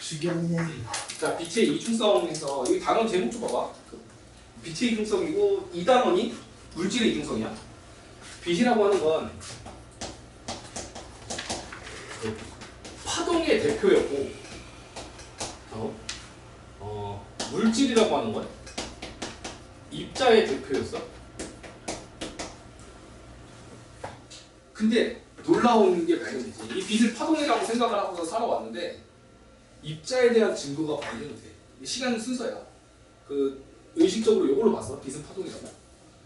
죽였네. 자, 빛의 이중성에서 여기 단원 제목 좀 봐봐. 빛의 이중성이고 이 단원이 물질의 이중성이야. 빛이라고 하는 건 파동의 대표였고, 물질이라고 하는 건 입자의 대표였어. 근데 놀라운 게 발견되지. 이 빛을 파동이라고 생각을 하고서 살아왔는데 입자에 대한 증거가 발견이 돼. 시간 순서야. 그 의식적으로 이걸로 봤어. 빛은 파동이라고.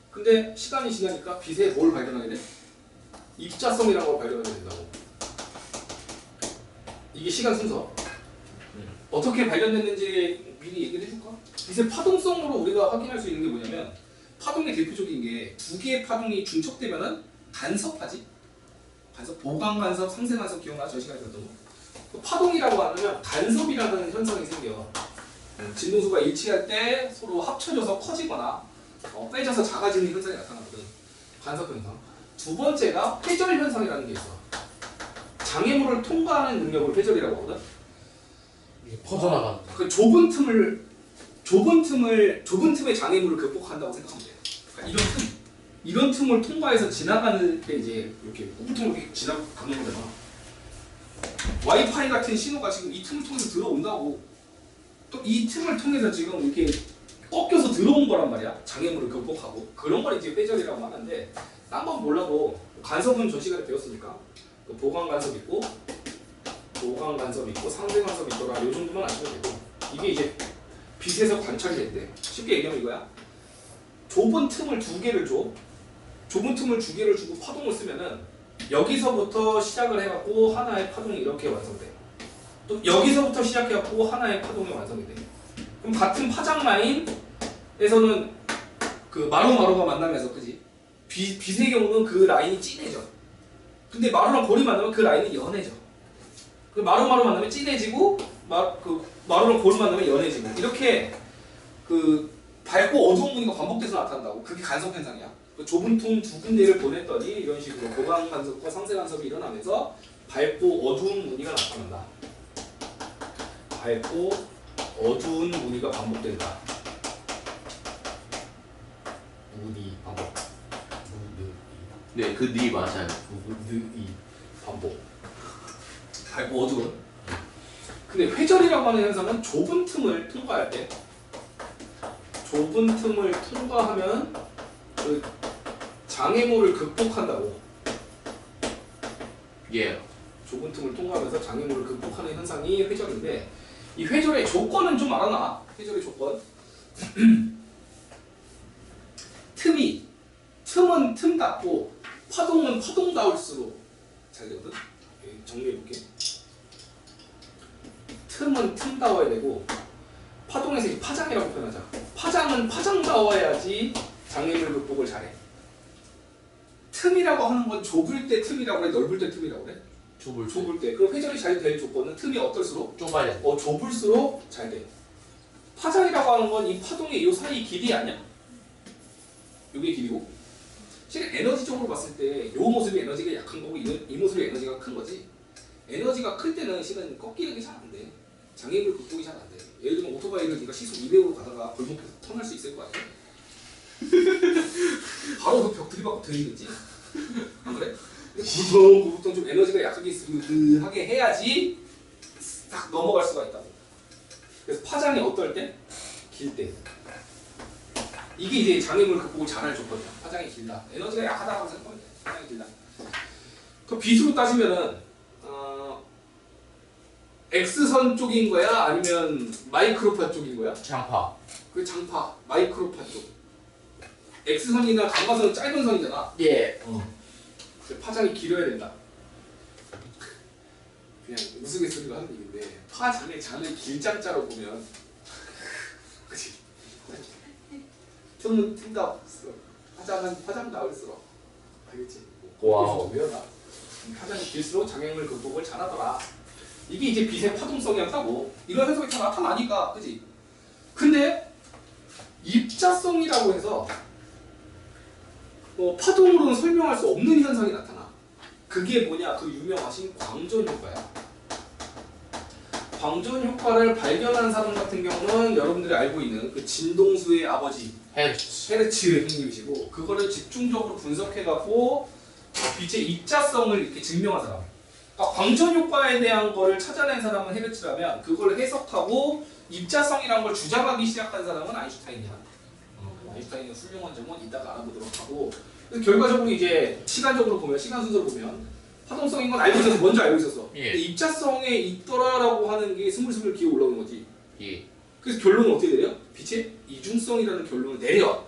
근데 시간이 지나니까 빛에 뭘 발견하게 돼? 입자성이라는 걸 발견하게 된다고. 이게 시간 순서. 어떻게 발견됐는지 미리 얘기를 해줄까? 빛의 파동성으로 우리가 확인할 수 있는 게 뭐냐면, 파동의 대표적인 게 두 개의 파동이 중첩되면은 간섭하지? 간섭, 보강 간섭, 상쇄 간섭 기억나? 저 시간에 들었던 거. 파동이라고 하면 간섭이라는 현상이 생겨. 진동수가 일치할 때 서로 합쳐져서 커지거나 빼져서 작아지는 현상이 나타나거든. 간섭 현상. 두 번째가 회절 현상이라는 게 있어. 장애물을 통과하는 능력을 회절이라고 하거든. 퍼져나가는. 그 좁은 틈의 장애물을 극복한다고 생각하면 돼. 그러니까 이런 틈을 통과해서 지나가는 때 이제 이렇게 우물통을 이렇게 지나가는 거잖아. 와이파이 같은 신호가 지금 이 틈을 통해서 들어온다고. 또 이 틈을 통해서 지금 이렇게 꺾여서 들어온 거란 말이야. 장애물을 극복하고. 그런 걸 이제 회절이라고 하는데, 딴 건 몰라도 간섭은 전 시간에 배웠으니까 보강 간섭 있고, 보강 간섭 있고, 상쇄 간섭 있더라. 요 정도만 아시면 되고, 이게 이제 빛에서 관찰이 된대. 쉽게 얘기하면 이거야. 좁은 틈을 두 개를 줘. 좁은 틈을 두 개를 주고 파동을 쓰면은 여기서부터 시작을 해갖고 하나의 파동이 이렇게 완성돼. 또 여기서부터 시작해갖고 하나의 파동이 완성이 돼. 그럼 같은 파장 라인에서는 그 마루마루가 만나면서, 그지? 빛의 경우는 그 라인이 진해져. 근데 마루랑 골이 만나면 그 라인이 연해져. 그 마루마루 만나면 진해지고, 마루랑 골 만나면 연해지고. 이렇게 그 밝고 어두운 무늬가 반복돼서 나타난다고. 그게 간섭 현상이야. 그 좁은 틈 두 군데를 보냈더니 이런 식으로 보강 간섭과 상쇄 간섭이 일어나면서 밝고 어두운 무늬가 나타난다. 밝고 어두운 무늬가 반복된다. 무늬 반복. 네, 그 니 맞아요. 무늬 반복. 밝고 어두운. 근데 회절이라고 하는 현상은 좁은 틈을 통과할 때, 좁은 틈을 통과하면 그 장애물을 극복한다고. 예. 좁은 틈을 통과하면서 장애물을 극복하는 현상이 회절인데, 이 회절의 조건은 좀 알아놔. 회절의 조건. 틈은 틈답고 파동은 파동다울수록 잘 되거든. 정리해볼게. 틈은 틈다워야 되고, 파동에서 이제 파장이라고 표현하자. 파장은 파장다워야지 장애물 극복을 잘해. 틈이라고 하는 건 좁을 때 틈이라고 해, 넓을 때 틈이라고 그래? 좁을 때. 그럼 회전이 잘 될 조건은 틈이 어떨수록? 좁아야 돼. 좁을수록 잘 돼. 파장이라고 하는 건 이 파동의 이 사이 길이 아니야? 이게 길이고. 실은 에너지적으로 봤을 때 이 모습이 에너지가 약한 거고 이 모습이 에너지가 큰 거지. 에너지가 클 때는 실은 꺾이는 게 잘 안 돼. 장애물 극복이 잘 안 돼. 예를 들면 오토바이를 네가 시속 200으로 가다가 골목에서 턴할 수 있을 거 아니야? 바로 그 벽 들이받고 들이겠지. 안 그래? 구부텅 좀 에너지가 약하게 스르르하게 해야지 딱 넘어갈 수가 있다고. 그래서 파장이 어떨 때? 길 때. 이게 이제 장애물 극복을 잘할 조건이야. 파장이 길다. 에너지가 약하다고 생각하면 돼. 파장이 길다. 그 빛으로 따지면은 X선 쪽인 거야? 아니면 마이크로파 쪽인 거야? 장파. 그 장파, 마이크로파 쪽. X선이나 감가선은 짧은 선이잖아. 예. 파장이 길어야 된다. 그냥 우스갯소리로 하는 얘기인데, 파장의 장을 길장자로 보면 그치? 틈은 틈다울수록, 파장 나올수록. 알겠지? 와우. 외워놔. 파장이 길수록 장애물 극복을 잘하더라. 이게 이제 빛의 파동성이었다고. 이런 해석이 다 나타나니까, 그지? 근데 입자성이라고 해서 파동으로는 설명할 수 없는 현상이 나타나. 그게 뭐냐? 그 유명하신 광전 효과야. 광전 효과를 발견한 사람 같은 경우는 여러분들이 알고 있는 그 진동수의 아버지 헤르츠 형님이시고 그거를 집중적으로 분석해갖고 빛의 입자성을 이렇게 증명한 사람. 그러니까 광전 효과에 대한 거를 찾아낸 사람은 헤르츠라면 그걸 해석하고 입자성이라는 걸 주장하기 시작한 사람은 아인슈타인이야. 아인슈타인의 훌륭한 점은 이따가 알아보도록 하고 그래서 결과적으로 이제 시간적으로 보면 시간 순서로 보면 파동성인 건 알고 있었어. 먼저 알고 있었어. 예. 근데 입자성에 있더라라고 하는 게 스물스물 기어 올라오는 거지. 예. 그래서 결론은 어떻게 내려? 빛의 이중성이라는 결론을 내려.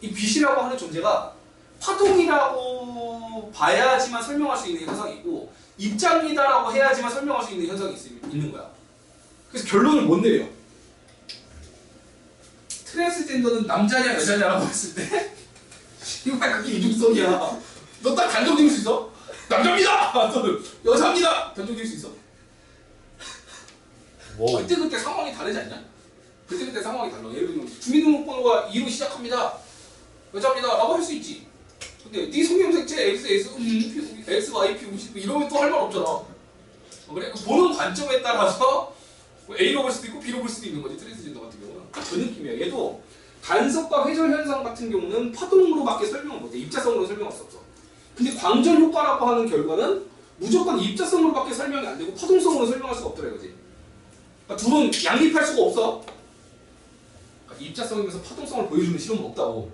이 빛이라고 하는 존재가 파동이라고 봐야지만 설명할 수 있는 현상이 있고 입자입니다라고 해야지만 설명할 수 있는 현상이 있는 거야. 그래서 결론을 못 내려. 트랜스젠더는 남자냐 여자냐라고 했을 때 정말 그게 이중성이야. 너 딱 단정 지을 수 있어? 남자입니다! 또는 여자입니다! 단정 지을 수 있어? 그때 상황이 다르지 않냐? 그때 상황이 달라. 예를 들면 주민등록번호가 2로 시작합니다. 여자입니다. 라고 할 수 있지. 근데 네 성형색체 X, Y, P, 50 이러면 또 할 말 없잖아. 그래? 그 보는 관점에 따라서 A로 볼 수도 있고 B로 볼 수도 있는 거지. 트랜스젠더 같은 경우는. 그 느낌이야. 얘도 간섭과 회절 현상 같은 경우는 파동으로밖에 설명을 못해. 입자성으로 설명할 수 없어. 근데 광전 효과라고 하는 결과는 무조건 입자성으로밖에 설명이 안 되고 파동성으로 설명할 수가 없더라 이거지. 그러니까 둘은 양립할 수가 없어. 그러니까 입자성이면서 파동성을 보여주는 실험은 없다고.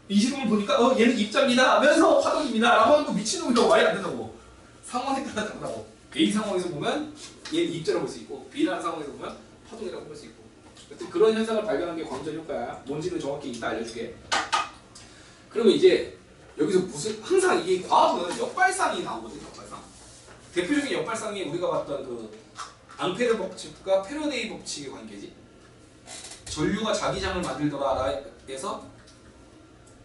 이 실험을 보니까 얘는 입자입니다 하면서 파동입니다 라고 하는 거 미친놈이라고 말이 안 된다고. 상황에 따라 다르다고. A 상황에서 보면 얘는 입자라고 볼 수 있고 B라는 상황에서 보면 파동이라고 볼 수 있고. 여튼 그런 현상을 발견한 게 광전 효과야. 뭔지는 정확히 이따 알려줄게. 그러면 이제 여기서 무슨 항상 이게 과학은 역발상이 나오거든. 역발상. 대표적인 역발상이 우리가 봤던 그 앙페르 법칙과 패러데이 법칙의 관계지. 전류가 자기장을 만들더라에서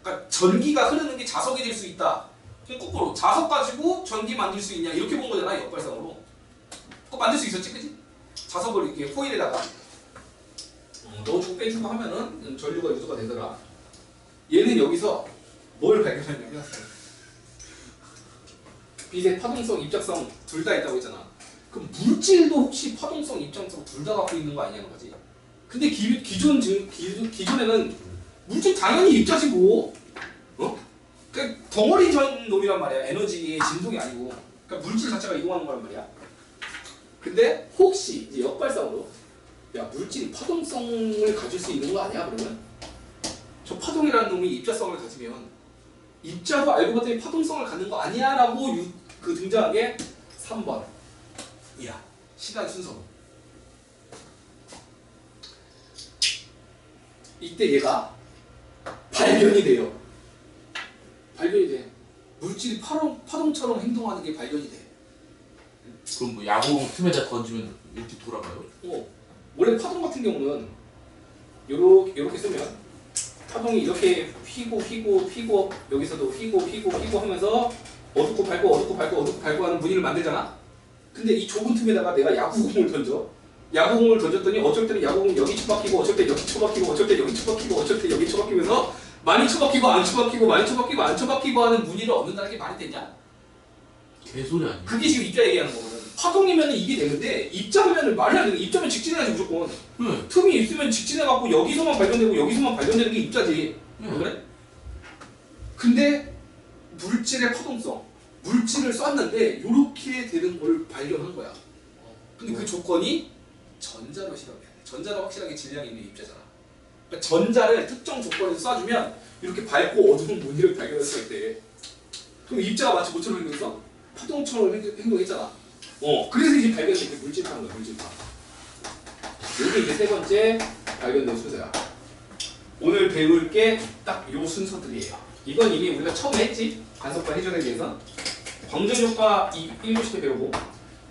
그러니까 전기가 흐르는 게 자석이 될 수 있다. 그럼 거꾸로 자석 가지고 전기 만들 수 있냐 이렇게 본 거잖아 역발상으로. 그거 만들 수 있었지, 그지? 자석을 이렇게 포일에다가 넣어주고 빼주고 하면은 전류가 유도가 되더라. 얘는 여기서 뭘 발견했냐면 빛의 파동성, 입자성 둘 다 있다고 했잖아. 그럼 물질도 혹시 파동성, 입자성 둘 다 갖고 있는 거 아니냐는 거지. 근데 기존에는 물질 당연히 입자지 뭐. 그러니까 덩어리 전 놈이란 말이야. 에너지의 진동이 아니고. 그러니까 물질 자체가 이동하는 거란 말이야. 근데 혹시 이제 역발상으로 야 물질이 파동성을 가질 수 있는 거 아니야? 그러면 저 파동이라는 놈이 입자성을 가지면 입자도 알고 봤더니 파동성을 갖는 거 아니야? 라고 그 등장한 게 3번 이야 시간 순서로. 이때 얘가 발견이 돼요. 발견이 돼. 물질이 파동처럼 행동하는 게 발견이 돼. 그럼 뭐 야구 틈에다 던지면 이렇게 돌아가요? 원래 파동 같은 경우는 요렇게 쓰면 파동이 이렇게 휘고 여기서도 휘고 하면서 어둡고 밝고 하는 무늬를 만들잖아. 근데 이 좁은 틈에다가 내가 야구공을 던져. 야구공을 던졌더니 어쩔 때는 야구공 여기 처박히고 어쩔 때 여기 처박히고 어쩔 때 여기 처박히고 어쩔 때 여기 처박히면서 많이 처박히고 안 처박히고 많이 처박히고 안 처박히고 하는 무늬를 얻는다는 게 말이 되냐? 개소리 아니야? 그게 지금 입자 얘기하는 거거든. 파동이면 이게 되는데 입자면 말이 안 돼. 입자면 직진해야지 무조건. 틈이 있으면 직진해갖고 여기서만 발견되고 여기서만 발견되는 게 입자지. 그래? 근데 물질의 파동성, 물질을 쐈는데 이렇게 되는 걸 발견한 거야. 근데 그 조건이 전자로 실험해야 돼. 전자로 확실하게 질량이 있는 입자잖아. 그러니까 전자를 특정 조건에서 쏴주면 이렇게 밝고 어두운 무늬를 발견할 수가 있대. 그럼 입자가 마치 뭐처럼 행동해서? 파동처럼 행동했잖아. 그래서 이제 발견된 게 물질파인 거야, 물질파. 이게 이제 세 번째 발견된 순서야. 오늘 배울 게 딱 요 순서들이에요. 이건 이미 우리가 처음에 했지? 간섭과 회전에 대해서. 광전 효과 1교시 때 배우고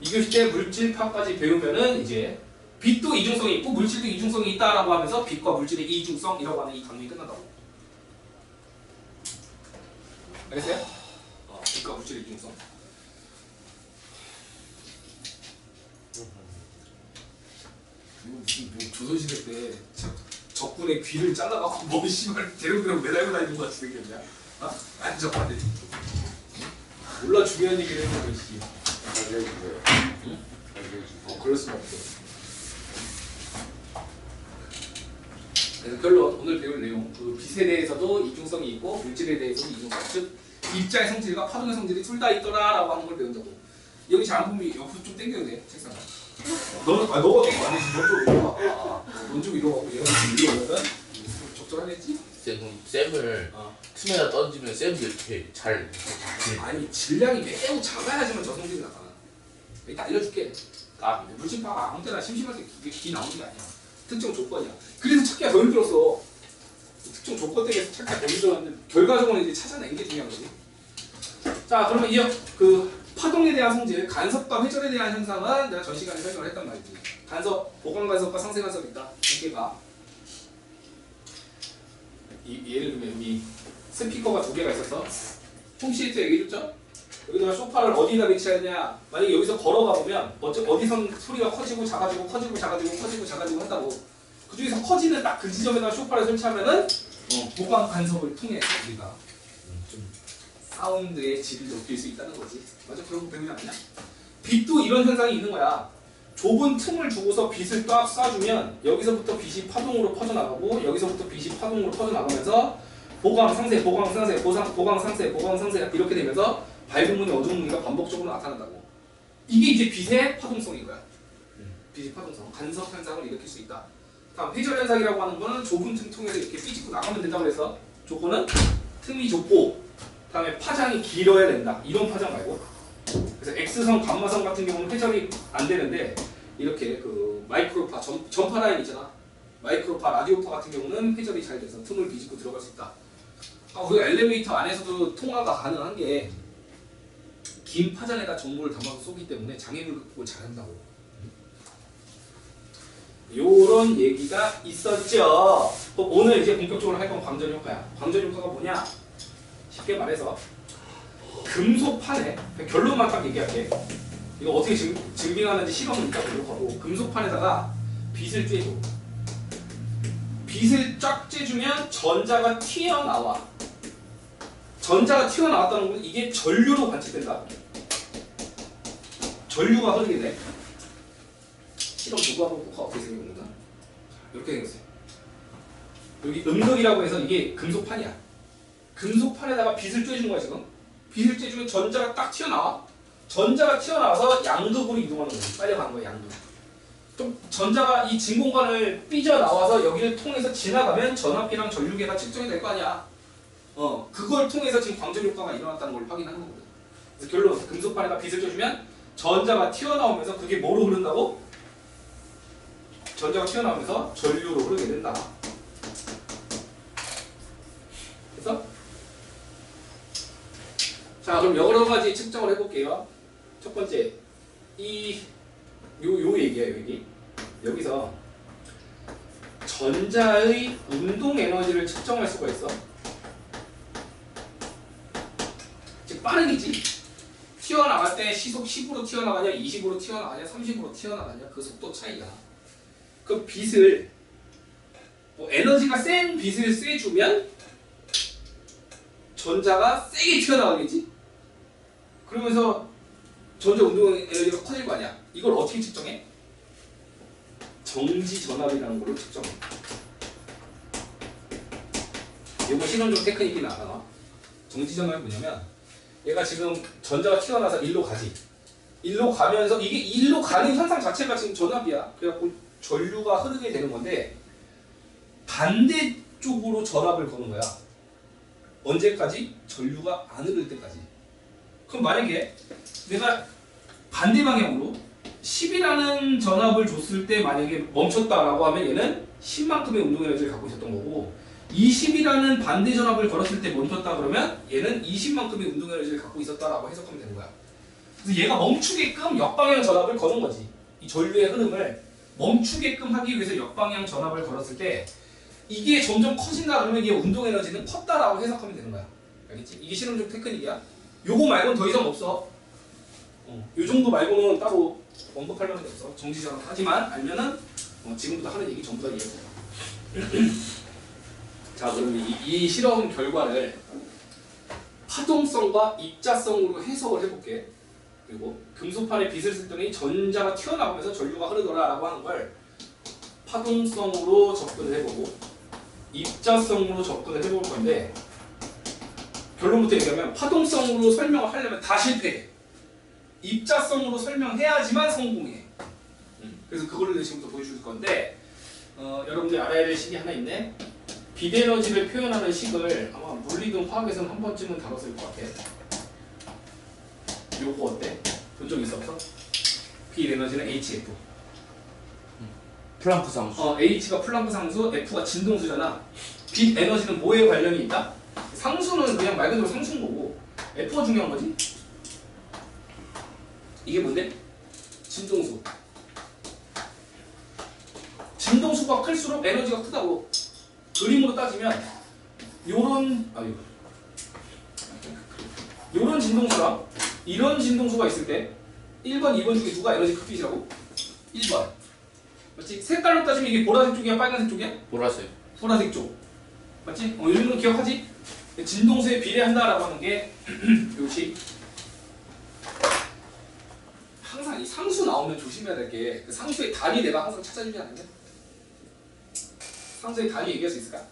2교시 때 물질파까지 배우면은 이제 빛도 이중성이 있고 물질도 이중성이 있다라고 하면서 빛과 물질의 이중성이라고 하는 이 강론이 끝난다고. 알겠어요? 빛과 물질의 이중성. 무슨 뭐 조선시대 때 적군의 귀를 잘라갖고 뭐 씨발 대롱대롱 매달고 다니는 것 같이 생겼냐? 안 적하네. 몰라 중요한 얘기를 했는데 씨. 그럴 수가 없어. 그래서 결론 오늘 배울 내용 그 빛에 대해서도 이중성이 있고 물질에 대해서도 이중성. 즉 입자의 성질과 파동의 성질이 둘 다 있더라라고 하는 걸 배운다고. 여기 잘 보면 옆으로 좀 당겨도 돼 책상. 너가 땡겨 안 되지. 넌좀 이리 와. 넌좀 이리 와. 얘가 좀 이리 오면은 적절하겠지? 쌤을 틈에다 던지면 쌤도 이렇게 잘 아니 질량이 매우 작아야지만 저 성질이 나타나. 이따 알려줄게. 물질파가 아무 때나 심심할 때 기 나오는 게 아니야. 특정 조건이야. 그래서 찾기가 더 힘들었어. 특정 조건 때문에 찾기가 더 힘들었는데 결과적으로 이제 찾아낸 게 중요한 거지. 자, 그러면 이어 그 파동에 대한 성질, 간섭과 회전에 대한 현상은 내가 전 시간에 설명을 했단 말이지. 간섭, 보강 간섭과 상세 간섭이 있다. 두 개가. 예를 들면 여기 스피커가 두 개가 있어서 홈시애터 얘기해줬죠? 여기다가 소파를 어디다 배치하느냐. 만약에 여기서 걸어가 보면 어디선 소리가 커지고 작아지고 커지고 작아지고 커지고 작아지고 한다고. 그 중에서 커지는 딱 그 지점에다 소파를 설치하면은 보강 간섭을 통해 우리가 좀 사운드의 질을 높일 수 있다는 거지. 맞아, 그런 거 배우지 않냐? 빛도 이런 현상이 있는 거야. 좁은 틈을 주고서 빛을 딱 쏴주면 여기서부터 빛이 파동으로 퍼져나가고 여기서부터 빛이 파동으로 퍼져나가면서 보강 상세, 보강 상세, 보강 상세, 보강 상세 이렇게 되면서 밝은 무늬, 어두운 무늬가 반복적으로 나타난다고. 이게 이제 빛의 파동성인 거야. 빛의 파동성, 간섭 현상을 일으킬 수 있다. 다음 회전 현상이라고 하는 거는 좁은 틈 통해서 이렇게 삐집고 나가면 된다고 그래서 조건은 틈이 좁고 다음에 파장이 길어야 된다. 이런 파장 말고. 그래서 X선, 감마선 같은 경우는 회전이 안 되는데 이렇게 그 마이크로파, 전파 라인 있잖아. 마이크로파, 라디오파 같은 경우는 회전이 잘 돼서 틈을 비집고 들어갈 수 있다. 그 엘리베이터 안에서도 통화가 가능한 게 긴 파장에다 정보를 담아서 쏘기 때문에 장애물 극복을 잘한다고. 요런 얘기가 있었죠. 오늘 이제 본격적으로 할 건 광전 효과야. 광전 효과가 뭐냐? 쉽게 말해서 금속판에, 결론만 딱 얘기할게. 이거 어떻게 증빙하는지 실험은 이따 보도록 하고, 금속판에다가 빛을 쬐줘. 빛을 쫙 쬐주면 전자가 튀어나와. 전자가 튀어나왔다는 건 이게 전류로 관측된다. 전류가 흐르게 돼. 실험 보고하고 어떻게 생겼는가? 이렇게 생겼어요. 여기 음극이라고 해서 이게 금속판이야. 금속판에다가 빛을 쬐준 거야 지금. 빛을 쬐주면 전자가 딱 튀어나와. 전자가 튀어나와서 양극으로 이동하는 거지. 빨려가는 거야 양극. 좀 전자가 이 진 공간을 삐져나와서 여기를 통해서 지나가면 전압비랑 전류계가 측정이 될 거 아니야. 그걸 통해서 지금 광전 효과가 일어났다는 걸 확인하는 거거든. 그래서 결론, 금속판에다 빛을 쬐주면 전자가 튀어나오면서 그게 뭐로 흐른다고? 전자가 튀어나오면서 전류로 흐르게 된다. 됐어? 자, 그럼 여러 가지 측정을 해볼게요. 첫 번째, 요 얘기예요, 여기. 여기서 전자의 운동 에너지를 측정할 수가 있어. 즉 빠르기지. 튀어나갈 때 시속 10으로 튀어나가냐, 20으로 튀어나가냐, 30으로 튀어나가냐, 그 속도 차이야. 그 빛을 에너지가 센 빛을 쐬주면 전자가 세게 튀어나가겠지. 그러면서 전자 운동 에너지가 커질 거 아니야. 이걸 어떻게 측정해? 정지 전압이라는 걸로 측정해. 이거 실험적 테크닉이 나와. 정지 전압이 뭐냐면 얘가 지금 전자가 튀어나와서 일로 가지. 일로 가면서 이게 일로 가는 현상 자체가 지금 전압이야. 그래갖고 전류가 흐르게 되는 건데 반대쪽으로 전압을 거는 거야. 언제까지? 전류가 안 흐를 때까지. 그럼 만약에 내가 반대 방향으로 10이라는 전압을 줬을 때 만약에 멈췄다라고 하면 얘는 10만큼의 운동 에너지를 갖고 있었던 거고 20이라는 반대 전압을 걸었을 때 멈췄다 그러면 얘는 20만큼의 운동 에너지를 갖고 있었다라고 해석하면 되는 거야. 그래서 얘가 멈추게끔 역방향 전압을 거는 거지. 이 전류의 흐름을 멈추게끔 하기 위해서 역방향 전압을 걸었을 때 이게 점점 커진다 그러면 얘 운동 에너지는 컸다라고 해석하면 되는 거야. 알겠지? 이게 실험적 테크닉이야. 요거 말고는 더 이상 없어. 요 정도 말고는 따로 언급할 만한 게 없어. 정지 전압. 하지만 알면은 지금부터 하는 얘기 전부 다 이해해. 자, 그럼 이 실험 결과를 파동성과 입자성으로 해석을 해볼게. 그리고 금속판에 빛을 쓸더니 전자가 튀어나오면서 전류가 흐르더라라고 하는 걸 파동성으로 접근을 해보고 입자성으로 접근을 해볼 건데 결론부터 얘기하면 파동성으로 설명을 하려면 다 실패해. 입자성으로 설명해야지만 성공해. 그래서 그거를 지금부터 보여줄 건데 여러분들이 알아야 될 식이 하나 있네. 빛 에너지를 표현하는 식을 아마 물리든 화학에서는 한 번쯤은 다뤘을 것 같아. 요거 어때? 본 적 있어 없어? 빛 에너지는 HF. 플랑크 상수. H가 플랑크 상수, F가 진동수잖아. 빛 에너지는 뭐에 관련이 있다? 상수는 그냥 말 그대로 상수인 거고 F가 중요한 거지? 이게 뭔데? 진동수. 진동수가 클수록 에너지가 크다고. 그림으로 따지면 요런 진동수랑 이런 진동수가 있을 때 1번, 2번 중에 누가 에너지 큰 빛이라고? 1번. 맞지? 색깔로 따지면 이게 보라색 쪽이야, 빨간색 쪽이야? 보라색. 보라색 쪽. 맞지? 이 정도 기억하지? 진동수에 비례한다라고 하는 게 요시. 항상 이 상수 나오면 조심해야 될 게 그 상수의 단위 내가 항상 찾아주지 않으면 상수의 단위 얘기할 수 있을까?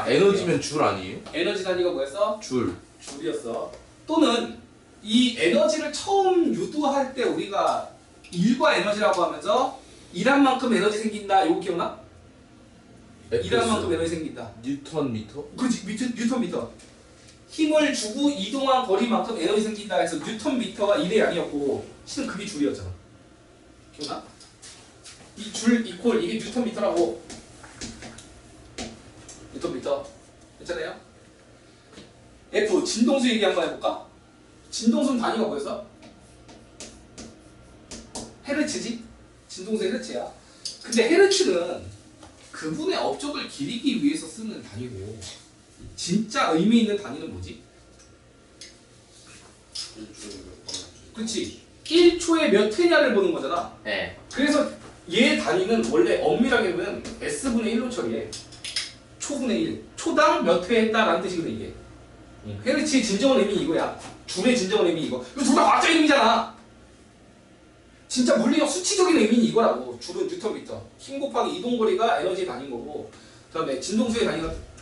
에너지면 줄 아니에요? 에너지 단위가 뭐였어? 줄. 줄이었어. 또는 이 에너지를 처음 유도할 때 우리가 일과 에너지라고 하면서 일한 만큼 에너지 생긴다. 이거 기억나? 일한 만큼 에너지 생긴다. 뉴턴 미터? 그렇지. 뉴턴 미터. 힘을 주고 이동한 거리만큼 에너지 생긴다 해서 뉴턴 미터가 1의 양이었고 실은 그게 줄이었잖아. 기억나? 이 줄 이퀄 이게 뉴턴 미터라고. 뉴턴 미터. 괜찮아요? F 진동수 얘기 한번 해볼까? 진동수는 단위가 뭐였어? 헤르츠지? 진동수 헤르츠야. 근데 헤르츠는 그분의 업적을 기리기 위해서 쓰는 단위고 진짜 의미 있는 단위는 뭐지? 그렇지. 1초에 몇 회냐를 보는 거잖아. 네. 그래서 얘 단위는 원래 엄밀하게 보면 S분의 1로 처리해. 초분의 1. 초당 몇 회 했다라는 뜻이거든 이게. 헤르츠의 진정한 의미 이거야. 줄의 진정한 의미 이거. 이거 둘 다 과학적인 의미잖아. 진짜 물리적 수치적인 의미는 이거라고. 줄은 뉴턴미터. 힘 곱하기 이동거리가 에너지의 단위인 거고 그 다음에 진동수의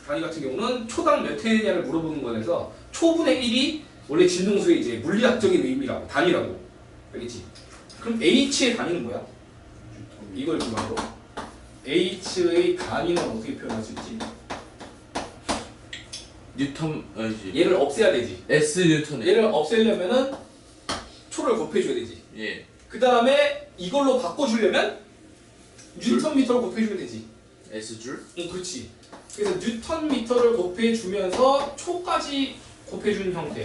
단위 같은 경우는 초당 몇 회냐를 물어보는 거라서 초분의 1이 원래 진동수의 이제 물리학적인 의미라고. 단위라고. 알겠지? 그럼 H의 단위는 뭐야? 이걸 기반으로 H의 단위는 어떻게 표현할 수 있지? 뉴턴 아니지. 얘를 없애야 되지. S 뉴턴. 얘를 없애려면은 초를 곱해줘야 되지. 예. 그 다음에 이걸로 바꿔주려면 뉴턴 미터를 곱해주면 되지. S 줄? 응, 그렇지. 그래서 뉴턴 미터를 곱해주면서 초까지 곱해주는 형태.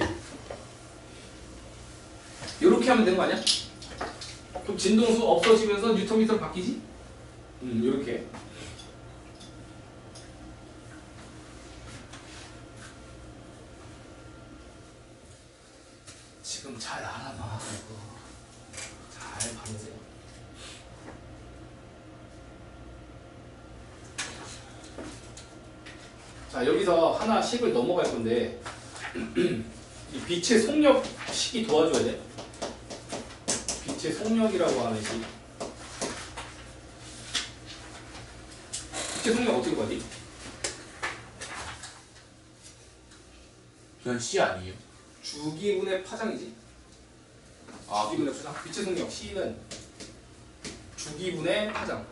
이렇게 하면 되는 거 아니야? 그럼 진동수 없어지면서 뉴턴 미터로 바뀌지? 이렇게. 지금 잘 알아봐. 이거. 잘 받으세요. 자, 여기서 하나 식을 넘어갈 건데 이 빛의 속력 식이 도와줘야 돼. 빛의 속력이라고 하는 식. 빛의 속력 어떻게 구하지? 그냥 C 아니에요? 주기분의 파장이지. 주기분의 파장. 빛의 속력 C는 주기분의 파장.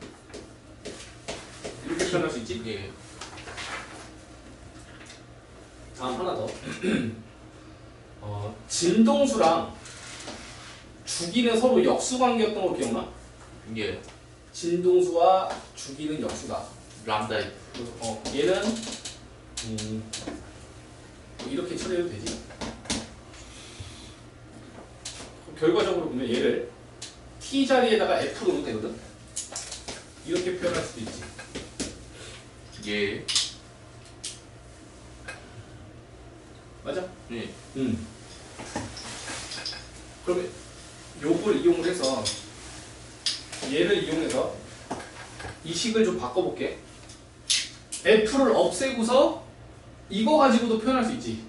이렇게 표현할 수 있지? 예. 다음 하나 더. 진동수랑 주기는 서로 역수관계였던 거 기억나? 예. 진동수와 주기는 역수다. 람다. 얘는 뭐 이렇게 처리해도 되지. 결과적으로 보면 얘를 t 자리에다가 f 넣으면 되거든. 이렇게 표현할 수도 있지. 예. 맞아? 예. 그러면 요걸 이용을 해서 얘를 이용해서 이 식을 좀 바꿔볼게. f를 없애고서 이거 가지고도 표현할 수 있지.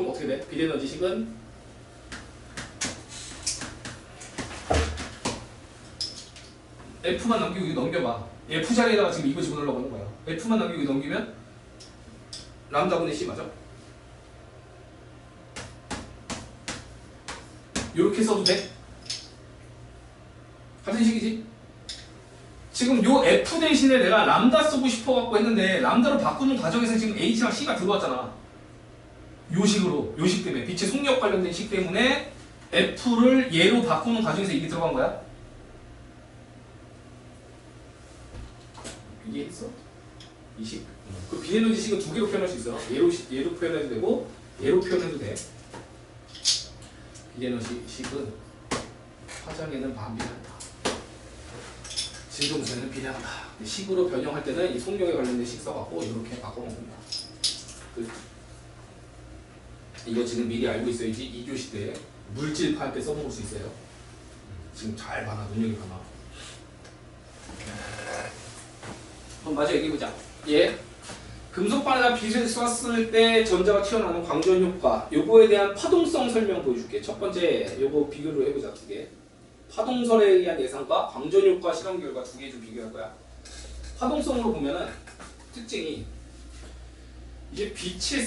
그럼 어떻게 돼? 비대너지식은 F만 남기고 이거 넘겨봐. F 자리에다가 지금 이거 집어넣으려고 하는 거야. F만 남기고 이거 넘기면 람다분의 C 맞아? 요렇게 써도 돼? 같은 식이지? 지금 요 F 대신에 내가 람다 쓰고 싶어갖고 했는데 람다로 바꾸는 과정에서 지금 H랑 C가 들어왔잖아. 요 식으로, 요 식 때문에 빛의 속력 관련된 식 때문에 F를 얘로 바꾸는 과정에서 이게 들어간 거야. 이해했어? 이 식. 그 비에너지 식은 두 개로 표현할 수 있어. 얘로 표현해도 되고 얘로 표현해도 돼. 비에너지 식은 화장에는 반비례한다. 진동수에는 비례한다. 식으로 변형할 때는 이 속력에 관련된 식 써갖고 이렇게 바꿔먹는다. 이거 지금 미리 알고 있어야지 2교시 때 물질파할 때 써먹을 수 있어요. 지금 잘 봐놔. 눈여겨봐놔. 그럼 마저 얘기해보자. 예. 금속반에다 빛을 쐈을 때 전자가 튀어나오는 광전 효과, 요거에 대한 파동성 설명 보여줄게. 첫 번째 요거 비교를 해보자. 두 개. 파동설에 의한 예상과 광전 효과 실험 결과 두 개 좀 비교할 거야. 파동성으로 보면은 특징이 이제 빛의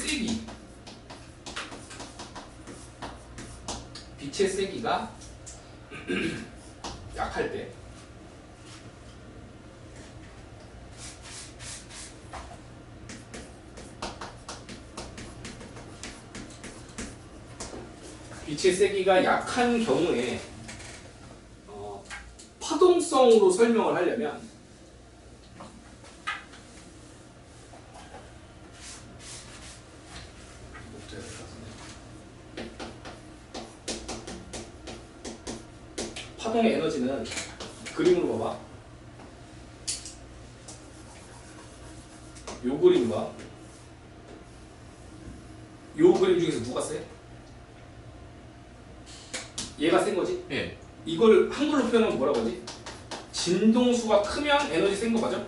세기가 약할 때 빛의 세기가 약한 경우에 파동성으로 설명을 하려면 파동의 에너지는 그림으로 봐봐. 요 그림과 요 그림 중에서 누가 세? 얘가 센 거지? 예. 이걸 한글로 표현하면 뭐라고 하지? 진동수가 크면 에너지 센 거 맞아?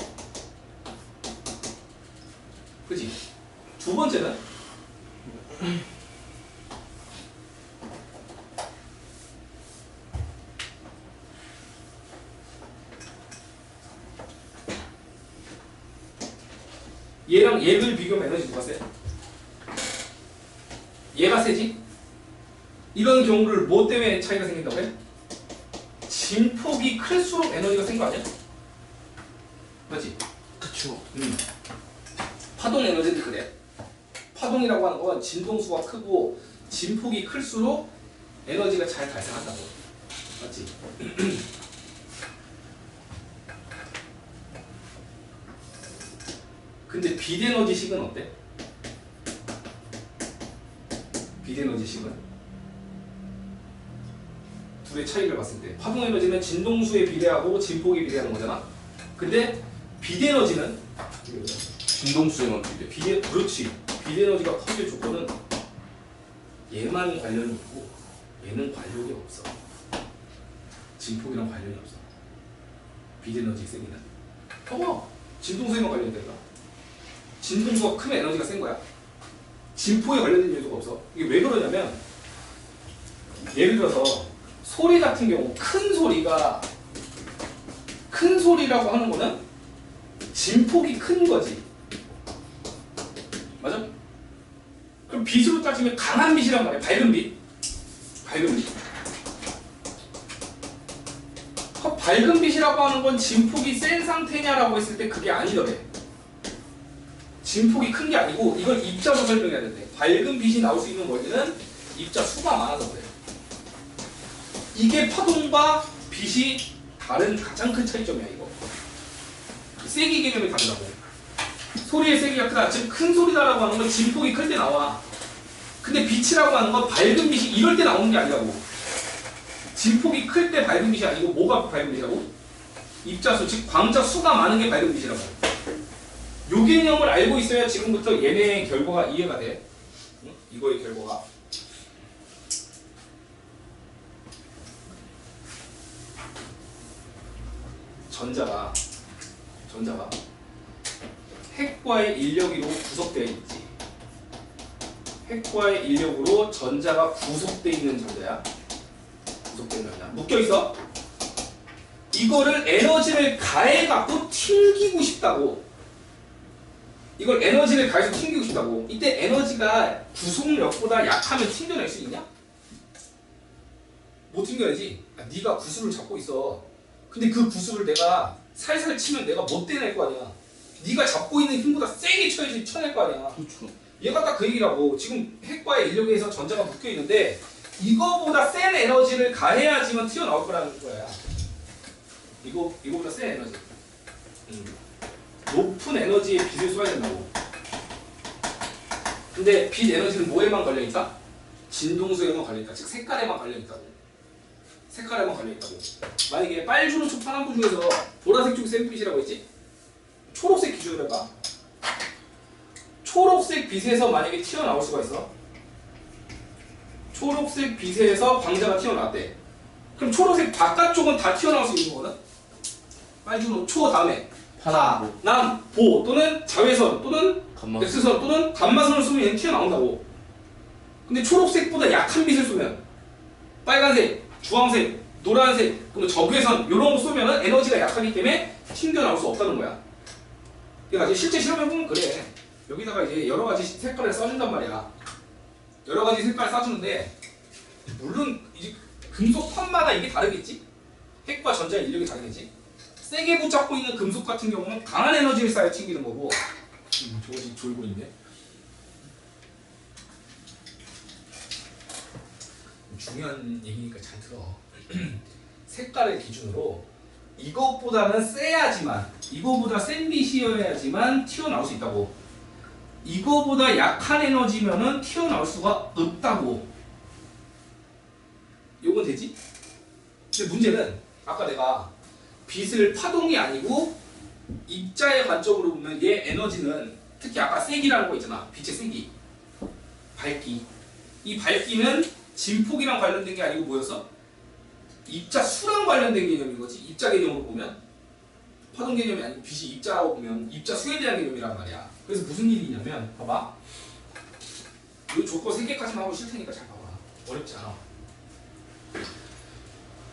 그치? 두 번째는 얘랑 얘를 비교하면 에너지 누가 세? 얘가 세지? 이런 경우를 뭐 때문에 차이가 생긴다고 해? 진폭이 클수록 에너지가 센 거 아니야? 맞지? 그쵸. 파동 에너지는 그래. 파동이라고 하는 건 진동수가 크고 진폭이 클수록 에너지가 잘 발생한다고. 맞지? 근데 비대너지식은 어때? 비대너지식은 둘의 차이를 봤을 때 파동 에너지는 진동수에 비례하고 진폭에 비례하는 거잖아. 근데 비대너지는 진동수에만 비례. 그렇지. 비대너지가 커질 조건은 얘만 관련이 있고 얘는 관련이 없어. 진폭이랑 관련이 없어. 비대너지 세기는. 봐봐. 진동수에만 관련된다. 진동수가 크면 에너지가 센 거야. 진폭에 관련된 요소가 없어. 이게 왜 그러냐면 예를 들어서 소리 같은 경우 큰 소리라고 하는 거는 진폭이 큰 거지. 맞아? 그럼 빛으로 따지면 강한 빛이란 말이야. 밝은 빛. 밝은 빛이라고 하는 건 진폭이 센 상태냐라고 했을 때 그게 아니더래. 진폭이 큰 게 아니고 이걸 입자로 설명해야 되는데 밝은 빛이 나올 수 있는 원리는 입자 수가 많아서 그래. 이게 파동과 빛이 다른 가장 큰 차이점이야. 이거 세기 개념이 다르다고. 소리의 세기가 크다. 즉 큰 소리다라고 하는 건 진폭이 클 때 나와. 근데 빛이라고 하는 건 밝은 빛이 이럴 때 나오는 게 아니라고. 진폭이 클 때 밝은 빛이 아니고 뭐가 밝은 빛이라고? 입자수, 즉 광자 수가 많은 게 밝은 빛이라고. 요 개념을 알고 있어야 지금부터 얘네의 결과가 이해가 돼. 응? 이거의 결과가. 전자가 핵과의 인력위로 구성되어 있지. 핵과의 인력으로 전자가 구속돼 있는 전자야. 구속된 전자. 묶여 있어. 이거를 에너지를 가해갖고 튕기고 싶다고. 이걸 에너지를 가해서 튕기고 싶다고. 이때 에너지가 구속력보다 약하면 튕겨낼 수 있냐? 못 튕겨내지. 네가 구슬을 잡고 있어. 근데 그 구슬을 내가 살살 치면 내가 못 떼낼 거 아니야. 네가 잡고 있는 힘보다 세게 쳐야지 쳐낼 거 아니야. 그렇죠. 얘가 딱 그 얘기라고. 지금 핵과의 인력에 의해서 전자가 묶여 있는데 이거보다 센 에너지를 가해야지만 튀어나올 거라는 거야. 이거보다 센 에너지. 높은 에너지의 빛을 쏘아야 된다고. 근데 빛 에너지는 뭐에만 걸려있다? 진동수에만 걸려있다. 즉 색깔에만 걸려있다고. 색깔에만 걸려있다고. 만약에 빨주노초 파남보 중에서 보라색 쪽이 센 빛이라고 했지? 초록색 기준으로 해봐. 초록색 빛에서 만약에 튀어나올 수가 있어. 초록색 빛에서 광자가 튀어나왔대. 그럼 초록색 바깥쪽은 다 튀어나올 수 있는 거거든? 빨주노 초 다음에 파, 남, 보 또는 자외선 또는 X선 또는 감마선을 쏘면 얘는 튀어나온다고. 근데 초록색보다 약한 빛을 쏘면 빨간색, 주황색, 노란색, 그리고 적외선 이런 거 쏘면 에너지가 약하기 때문에 튕겨나올 수 없다는 거야. 그러니까 실제 실험해보면 그래. 여기다가 이제 여러 가지 색깔을 써준단 말이야. 여러 가지 색깔을 써주는데 물론 이제 금속판마다 이게 다르겠지? 핵과 전자의 인력이 다르겠지? 세게 붙잡고 있는 금속 같은 경우는 강한 에너지를 쌓여 튕기는 거고. 저것이 졸고 있네. 중요한 얘기니까 잘 들어. 색깔을 기준으로 이것보다는 세야지만, 이거보다 센 빛이어야지만 튀어나올 수 있다고. 이거보다 약한 에너지면은 튀어나올 수가 없다고. 요건 되지? 근데 문제는 아까 내가 빛을 파동이 아니고 입자의 관점으로 보면 얘 에너지는 특히 아까 세기라는 거 있잖아. 빛의 세기, 밝기. 이 밝기는 진폭이랑 관련된 게 아니고 뭐였어? 입자 수랑 관련된 개념인 거지. 입자 개념으로 보면 파동 개념이 아니고 빛이 입자라고 보면 입자 수에 대한 개념이란 말이야. 그래서 무슨 일이 있냐면 봐봐. 이 조건 3개까지만 하고 쉴 테니까 잘 봐봐. 어렵지 않아.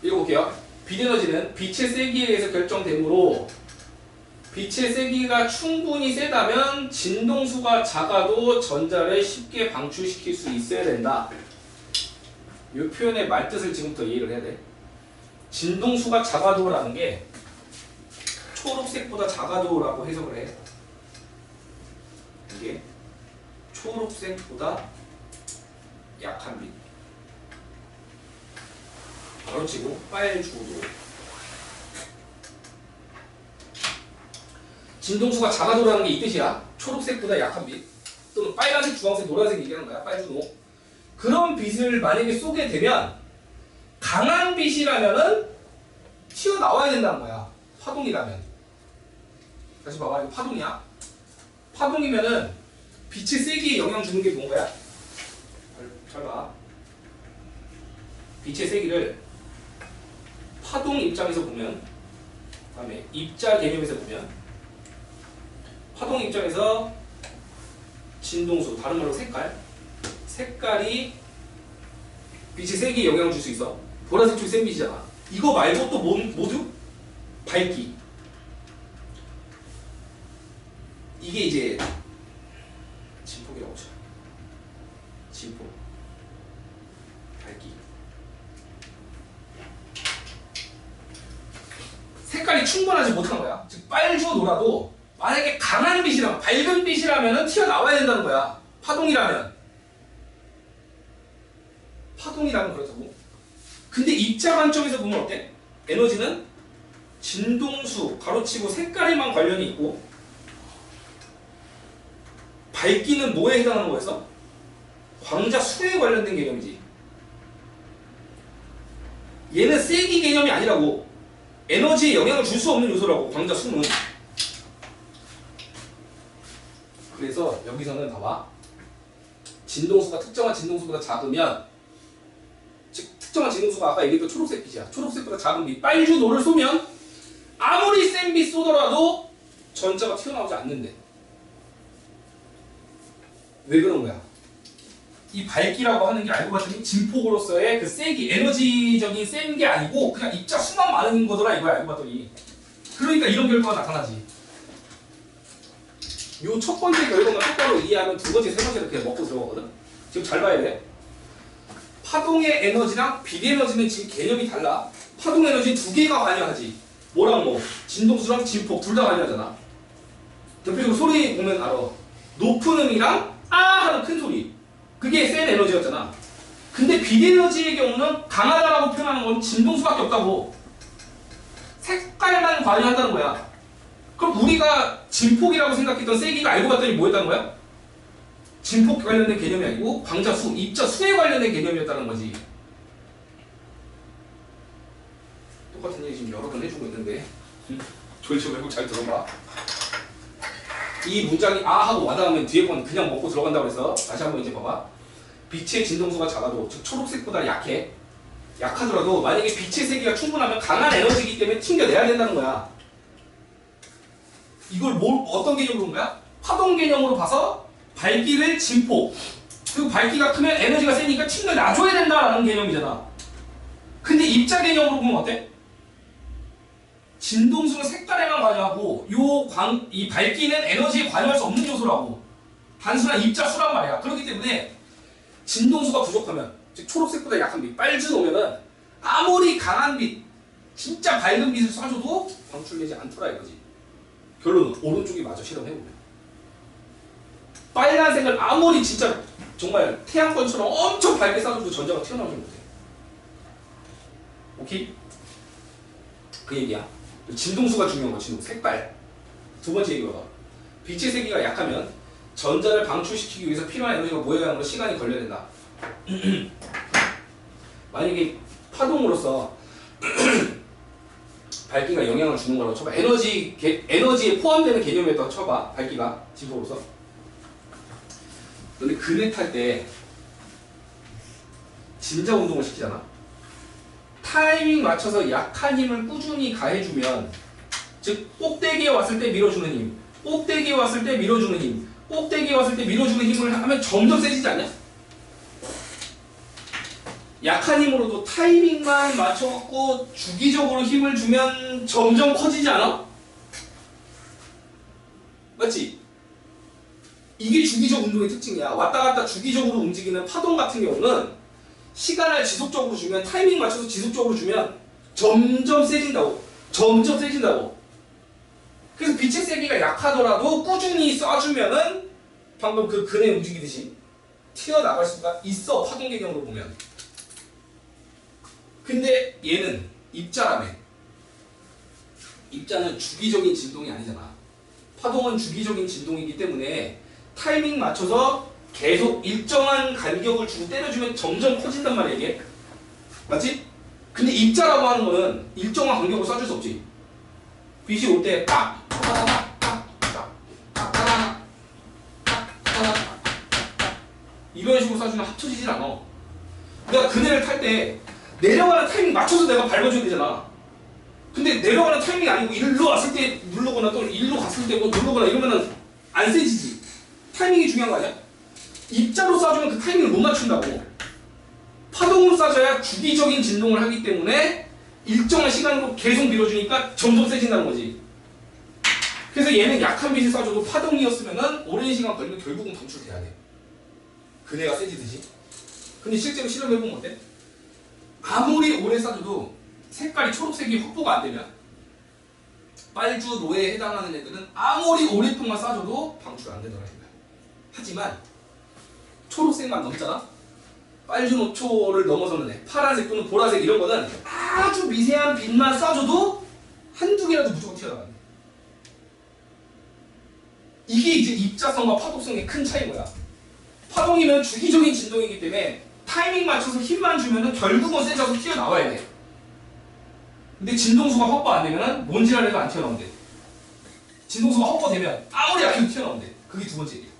읽어볼게요. 빛 에너지는 빛의 세기에 의해서 결정되므로 빛의 세기가 충분히 세다면 진동수가 작아도 전자를 쉽게 방출시킬 수 있어야 된다. 이 표현의 말뜻을 지금부터 이해를 해야 돼. 진동수가 작아도라는 게 초록색보다 작아도라고 해석을 해. 이게 초록색보다 약한 빛. 바로 치고 빨주도. 진동수가 작아도라는 게 이 뜻이야. 초록색보다 약한 빛. 또는 빨간색, 주황색, 노란색 얘기하는 거야. 빨주노. 그런 빛을 만약에 쏘게 되면 강한 빛이라면은 튀어나와야 된다는 거야. 파동이라면. 다시 봐봐. 이거 파동이야. 파동이면은 빛의 세기에 영향 주는 게 뭔 거야? 잘 봐. 빛의 세기를 파동 입장에서 보면, 다음에 입자 개념에서 보면, 파동 입장에서 진동수, 다른 말로 색깔, 색깔이 빛의 세기에 영향을 줄 수 있어. 보라색 쪽이 센 빛이잖아. 이거 말고 또 모두 밝기. 이게 이제 진폭이라고 쳐. 진폭, 밝기. 색깔이 충분하지 못한 거야. 즉 빨주 노라도 만약에 강한 빛이라면, 밝은 빛이라면 튀어나와야 된다는 거야. 파동이라면 그렇다고. 근데 입자 관점에서 보면 어때? 에너지는 진동수, 가로치고 색깔에만 관련이 있고, 밝기는 뭐에 해당하는 거였어? 광자 수에 관련된 개념이지. 얘는 세기 개념이 아니라고. 에너지에 영향을 줄 수 없는 요소라고, 광자 수는. 그래서 여기서는 봐봐. 진동수가 특정한 진동수보다 작으면, 즉 특정한 진동수가 아까 얘기했던 초록색 빛이야. 초록색보다 작은 빛, 빨주노를 쏘면 아무리 센 빛 쏘더라도 전자가 튀어나오지 않는데. 왜 그런 거야? 이 밝기라고 하는 게 알고 봤더니 진폭으로서의 그 세기, 에너지적인 센 게 아니고 그냥 입자 수만 많은 거더라 이거야 알고 봤더니. 그러니까 이런 결과가 나타나지. 요 첫 번째 결과만 똑바로 이해하면 두 번째, 세 번째를 그냥 먹고 들어가거든. 지금 잘 봐야 돼. 파동의 에너지랑 빛에너지는 지금 개념이 달라. 파동 에너지 두 개가 관여하지. 뭐랑 뭐? 진동수랑 진폭 둘 다 관여하잖아. 대표적으로 소리 보면 알아. 높은 음이랑 아 하는 큰 소리. 그게 센 에너지였잖아. 근데 빛에너지의 경우는 강하다라고 표현하는 건 진동수밖에 없다고. 색깔만 관여한다는 거야. 그럼 우리가 진폭이라고 생각했던 세기가 알고 봤더니 뭐였다는 거야? 진폭 관련된 개념이 아니고 광자수, 입자수에 관련된 개념이었다는 거지. 똑같은 얘기 지금 여러 번 해주고 있는데 졸지 말고 잘 들어봐. 이 문장이 아 하고 와닿으면 뒤에 건 그냥 먹고 들어간다고 해서 다시 한번 이제 봐봐. 빛의 진동수가 작아도 즉 초록색보다 약해. 약하더라도 만약에 빛의 세기가 충분하면 강한 에너지이기 때문에 튕겨내야 된다는 거야. 이걸 어떤 개념으로 본 거야? 파동 개념으로 봐서 밝기를 진폭, 그리고 밝기가 크면 에너지가 세니까 튕겨놔줘야 된다라는 개념이잖아. 근데 입자 개념으로 보면 어때? 진동수는 색깔에만 관여하고 이 밝기는 에너지에 관여할 수 없는 요소라고. 단순한 입자수란 말이야. 그렇기 때문에 진동수가 부족하면, 즉 초록색보다 약한 빛, 빨주 오면은 아무리 강한 빛, 진짜 밝은 빛을 쏴줘도 방출되지 않더라 이거지. 결론은 오른쪽이 맞아. 실험해보면 빨간색을 아무리 진짜 정말 태양권처럼 엄청 밝게 쏴줘도 전자가 튀어나오지 못해. 오케이? 그 얘기야. 진동수가 중요한 거야. 진동 색깔. 두 번째 얘기가 빛의 세기가 약하면 전자를 방출시키기 위해서 필요한 에너지가 모여가는 걸 시간이 걸려야 된다. 만약에 파동으로서 밝기가 영향을 주는 거라고 쳐봐. 에너지에 포함되는 개념이었다고 쳐봐. 밝기가 진폭으로서. 너네 그네 탈 때 진자 운동을 시키잖아. 타이밍 맞춰서 약한 힘을 꾸준히 가해주면, 즉 꼭대기에 왔을 때 밀어주는 힘, 꼭대기에 왔을 때 밀어주는 힘, 꼭대기에 왔을 때 밀어주는 힘을 하면 점점 세지지 않냐? 약한 힘으로도 타이밍만 맞춰갖고 주기적으로 힘을 주면 점점 커지지 않아? 맞지? 이게 주기적 운동의 특징이야. 왔다 갔다 주기적으로 움직이는 파동 같은 경우는 시간을 지속적으로 주면, 타이밍 맞춰서 지속적으로 주면 점점 세진다고. 점점 세진다고. 그래서 빛의 세기가 약하더라도 꾸준히 쏴주면은 방금 그 근에 움직이듯이 튀어나갈 수가 있어. 파동 개념으로 보면. 근데 얘는 입자라며. 입자는 주기적인 진동이 아니잖아. 파동은 주기적인 진동이기 때문에 타이밍 맞춰서 계속 일정한 간격을 주고 때려주면 점점 커진단 말이야 이게. 맞지? 근데 입자라고 하는 거는 일정한 간격을 쏴줄 수 없지. 빛이 올 때 딱! 이런 식으로 쏴주면 합쳐지질 않아. 내가 그네를 탈 때 내려가는 타이밍 맞춰서 내가 밟아줘야 되잖아. 근데 내려가는 타이밍이 아니고 일로 왔을 때 누르거나 또 일로 갔을 때 뭐 누르거나 이러면은 안 세지지. 타이밍이 중요한 거 아니야? 입자로 쏴주면 그 타이밍을 못 맞춘다고. 파동으로 쏴줘야 주기적인 진동을 하기 때문에 일정한 시간으로 계속 밀어주니까 점점 세진다는 거지. 그래서 얘는 약한 빛을 쏴줘도 파동이었으면은 오랜 시간 걸리면 결국은 방출돼야 돼. 그네가 세지듯이. 근데 실제로 실험해보면 어때? 아무리 오래 쏴줘도 색깔이 초록색이 확보가 안 되면, 빨주, 노에 해당하는 애들은 아무리 오랫동안 쏴줘도 방출 안 되더라. 하지만 초록색만 넘잖아? 빨주, 노초를 넘어서는 애, 파란색 또는 보라색 이런 거는 아주 미세한 빛만 쏴줘도 한두 개라도 무조건 튀어나가네. 이게 이제 입자성과 파동성의 큰 차이인 거야. 파동이면 주기적인 진동이기 때문에 타이밍 맞춰서 힘만 주면은 결국은 세져서 튀어나와야 돼. 근데 진동수가 확보 안 되면은 뭔지라 해도 안 튀어나온대. 진동수가 확보되면 아무리 약해도 튀어나온대. 그게 두 번째 얘기야.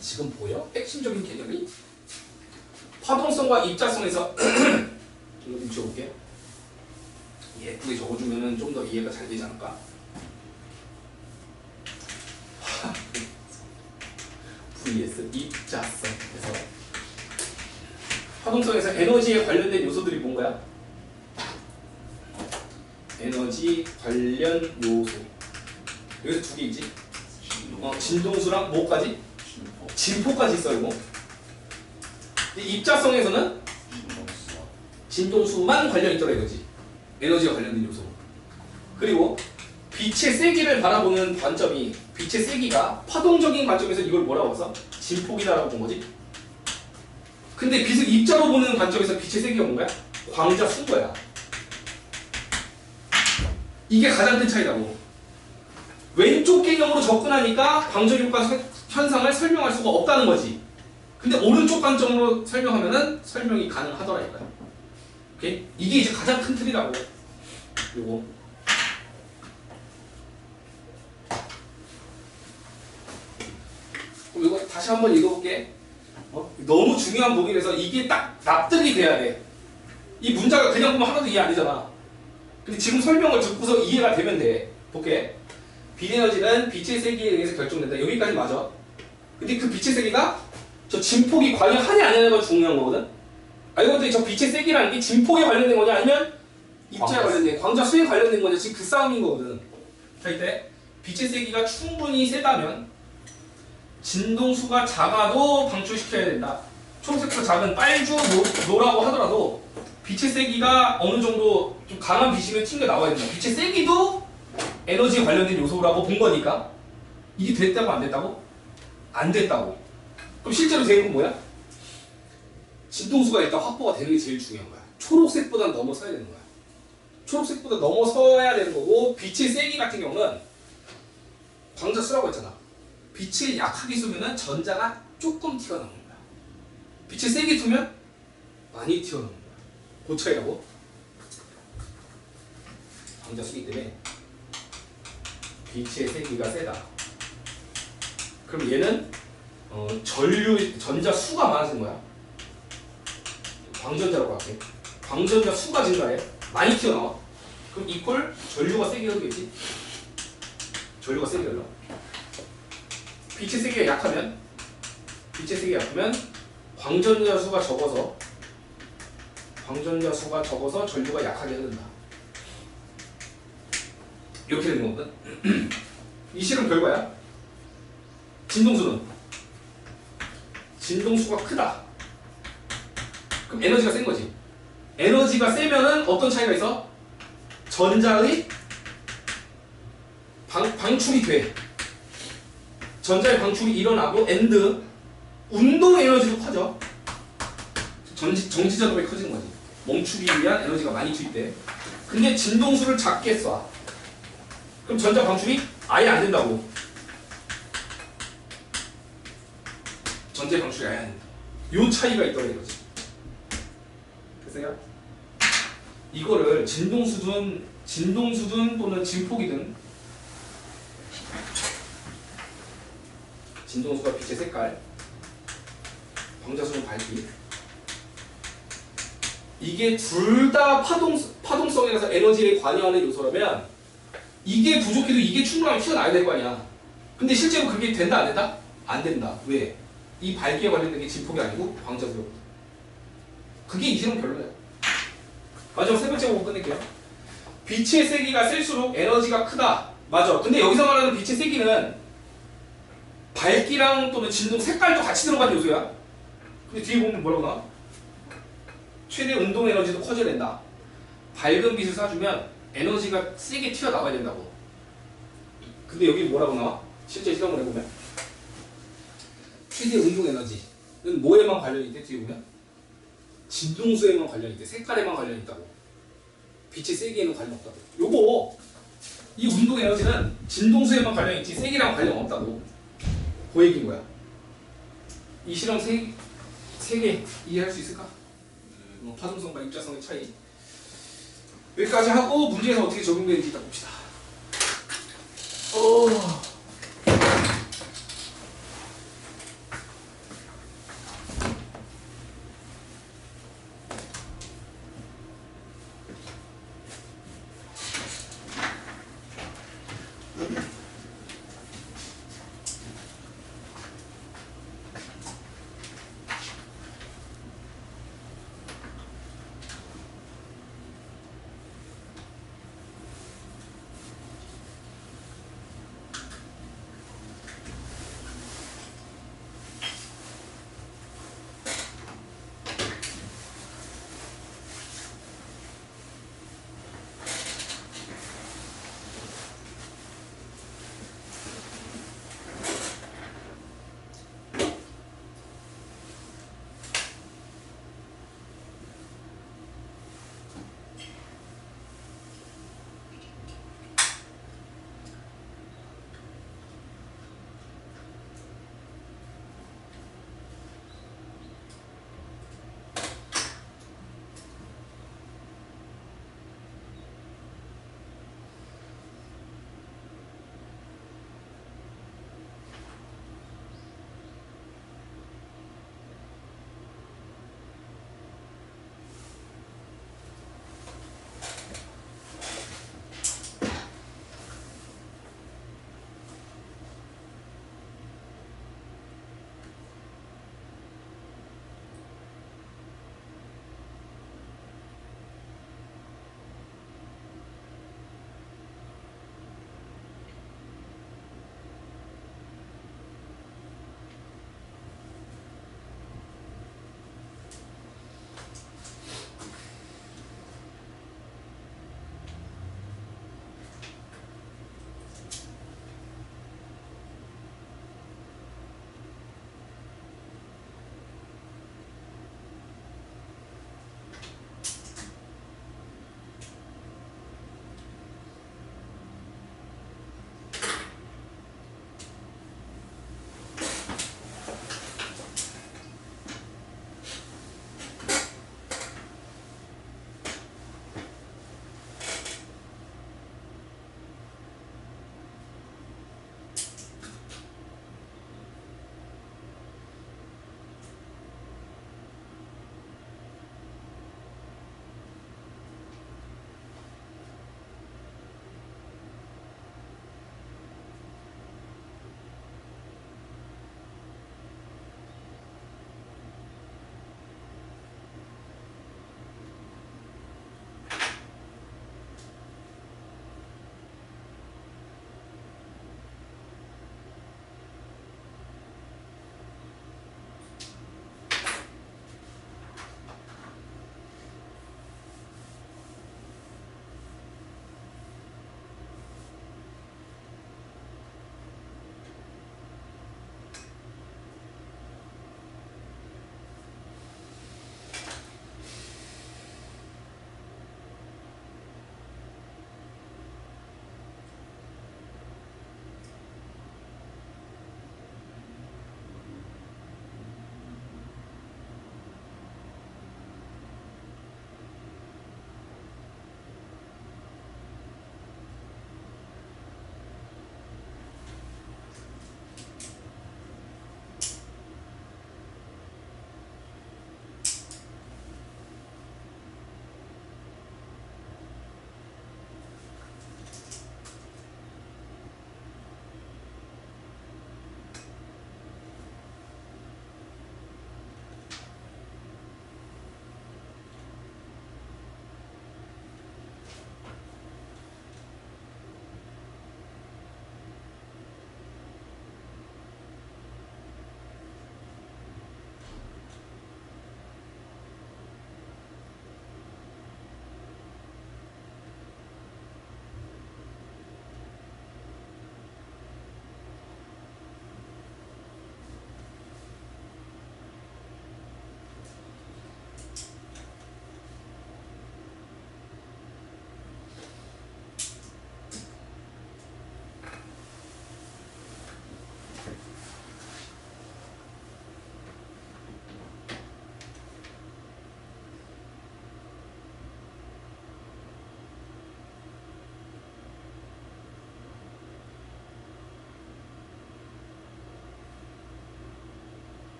지금 보여? 핵심적인 개념이 파동성과 입자성에서 이거 좀 적어볼게요. 예쁘게 적어주면은 좀 더 이해가 잘 되지 않을까? vs 입자성. 그래서 파동성에서 에너지에 관련된 요소들이 뭔가요? 에너지 관련 요소. 여기서 두 개 있지? 진동수랑 뭐까지? 진포까지 있어요. 뭐. 입자성에서는 진동수만 관련 있더라 이거지. 에너지와 관련된 요소. 그리고 빛의 세기를 바라보는 관점이, 빛의 세기가 파동적인 관점에서 이걸 뭐라고 해서 진폭이다라고 본 거지. 근데 빛을 입자로 보는 관점에서 빛의 세기가 뭔가요? 광자 수인 거야. 이게 가장 큰 차이라고. 왼쪽 개념으로 접근하니까 광적 효과 현상을 설명할 수가 없다는 거지. 근데 오른쪽 관점으로 설명하면은 설명이 가능하더라 이거야. 오케이? 이게 이제 가장 큰 틀이라고. 요거. 그럼 이거 다시 한번 읽어볼게. 너무 중요한 부분이라서 이게 딱 납득이 돼야 돼. 이 문자가 그냥 보면 하나도 이해 안 되잖아. 근데 지금 설명을 듣고서 이해가 되면 돼. 볼게. 빛에너지는 빛의 세기에 의해서 결정된다. 여기까지 맞아. 근데 그 빛의 세기가 저 진폭이 관여하냐 안 하냐가 중요한 거거든. 알고 보니 저 빛의 세기라는 게 진폭에 관련된 거냐 아니면 입자에 관련된, 광자 수에 관련된 거냐, 지금 그 싸움인 거거든. 자, 이때 빛의 세기가 충분히 세다면 진동수가 작아도 방출시켜야 된다. 초록색보다 작은 빨주, 노라고 하더라도 빛의 세기가 어느 정도 좀 강한 빛이면 튕겨 나와야 된다. 빛의 세기도 에너지에 관련된 요소라고 본 거니까. 이게 됐다고 안 됐다고? 안 됐다고. 그럼 실제로 되는 건 뭐야? 진동수가 일단 확보가 되는 게 제일 중요한 거야. 초록색보다 넘어서야 되는 거야. 초록색보다 넘어서야 되는 거고, 빛의 세기 같은 경우는 광자 수라고 했잖아. 빛을 약하게 쏘면은 전자가 조금 튀어나오는 거야. 빛을 세게 쏘면 많이 튀어나오는 거야. 그 차이라고. 광자 수기 때문에 빛의 세기가 세다. 그럼 얘는 전자 수가 많아진 거야. 광전자라고 할게. 광전자 수가 증가해. 많이 튀어나와. 그럼 이퀄 전류가 세게 흐르겠지? 전류가 세게 흘러. 빛의 세기가 약하면 광전자 수가 적어서 전류가 약하게 흐른다. 이렇게 되는 거거든. 이 실험 결과야. 진동수가 크다. 그럼 에너지가 센 거지. 에너지가 세면은 어떤 차이가 있어? 전자의 방출이 돼. 전자의 방출이 일어나고 엔드 운동 에너지도 커져. 정지작용이 커지는 거지. 멈추기 위한 에너지가 많이 투입돼. 근데 진동수를 작게 쏴. 그럼 전자 방출이 아예 안 된다고. 전자 방출이 아예 안 된다. 요 차이가 있더라 이거지. 됐어요? 이거를 진동수든 또는 진폭이든, 진동수가 빛의 색깔, 광자수는 밝기, 이게 둘 다 파동성이라서 에너지에 관여하는 요소라면 이게 부족해도 이게 충분하면 튀어나와야 될 거 아니야. 근데 실제로 그게 된다 안 된다? 안 된다. 왜? 이 밝기에 관련된 게 진폭이 아니고 광자수요. 그게 이 실험 결론이야. 마지막 세 번째 보고 끝낼게요. 빛의 세기가 셀수록 에너지가 크다. 맞아. 근데 여기서 말하는 빛의 세기는 밝기랑 또는 진동 색깔도 같이 들어간 요소야. 근데 뒤에 보면 뭐라고 나와? 최대 운동 에너지도 커져야 된다. 밝은 빛을 쏴주면 에너지가 세게 튀어나와야 된다고. 근데 여기 뭐라고 나와? 실제 실험을 해보면 최대 운동 에너지는 뭐에만 관련이 있대? 뒤에 보면 진동수에만 관련이 있대. 색깔에만 관련이 있다고. 빛의 세기에는 관련 없다고. 요거 이 운동 에너지는 진동수에만 관련이 있지 세기랑 관련 없다고. 그 얘기인 거야. 이 실험 세 개 이해할 수 있을까? 파동성과 입자성의 차이. 여기까지 하고 문제에서 어떻게 적용되는지 이따 봅시다.